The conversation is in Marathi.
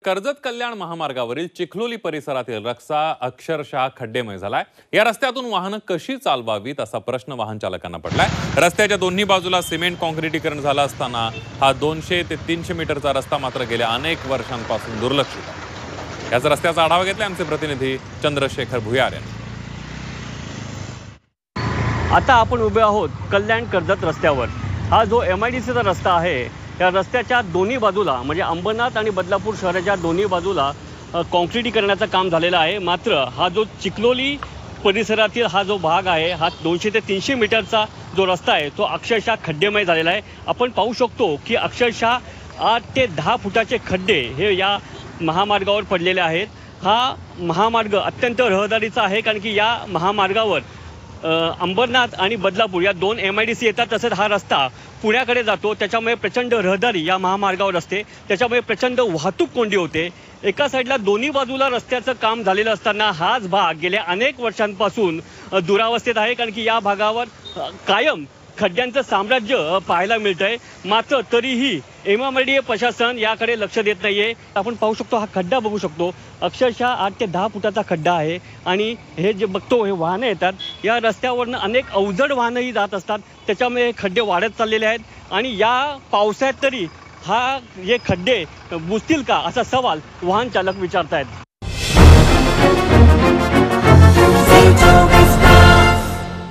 कर्जत कल्याण महामार्गावरील चिखलोली परिसरातील रस्ता अक्षरशः खड्डेमय झालाय। या रस्त्यातून वाहनं कशी चालवावीत असा प्रश्न वाहन चालकांना पडलाय। रस्त्याच्या दोन्ही बाजूला सिमेंट काँक्रिटीकरण झालं असताना हा 200 ते 300 मीटरचा रस्ता मात्र गेल्या अनेक वर्षांपासून दुर्लक्षित आहे। याचा रस्त्याचा आढावा घेतला आमचे प्रतिनिधी चंद्रशेखर भुयार यांनी। आता आपण उभे आहोत कल्याण कर्जत रस्त्यावर। हा जो MIDCचा रस्ता आहे, या रस्त्याच्या दोन्ही बाजूला म्हणजे अंबरनाथ आणि बदलापूर शहराच्या दोन्ही बाजूला काँक्रिटीकरणाचं काम झालेलं आहे। मात्र हा जो चिखलोली परिसरातील हा जो भाग आहे, हा 200 ते 300 मीटरचा जो रस्ता आहे तो अक्षरशः खड्डेमय झालेला आहे। आपण पाहू शकतो की अक्षरशः 8 ते 10 फुटाचे खड्डे हे या महामार्गावर पडलेले आहेत। हा महामार्ग अत्यंत रहदारीचा आहे, कारण की या महामार्गावर अंबरनाथ आणि बदलापूर या दोन MIDC येतात। तसंच हा रस्ता पुण्याकडे जातो, त्याच्यामुळे प्रचंड रहदारी या महामार्गावर असते, त्याच्यामुळे प्रचंड वाहतूक कोंडी होते। एका साईडला दोन्ही बाजूला रस्त्याचं काम झालेलं असताना हाच भाग गेल्या अनेक वर्षांपासून दुरावस्थेत आहे, कारण की या भागावर कायम खड्ड्यांचं साम्राज्य पाहायला मिळतंय। मात्र तरीही MMLDA प्रशासन याकडे लक्ष देत नाहीये। आपण पाहू शकतो, हा खड्डा बघू शकतो, अक्षरशः 8 ते 10 फुटाचा खड्डा आहे। आणि हे जे बघतो हे वाहनं येतात, या रस्त्यावरनं अनेक अवजड वाहनंही जात असतात, त्याच्यामुळे हे खड्डे वाढत चाललेले आहेत। आणि या पावसाळ्यात तरी हे खड्डे बुजतील का असा सवाल वाहन चालक विचारतायत।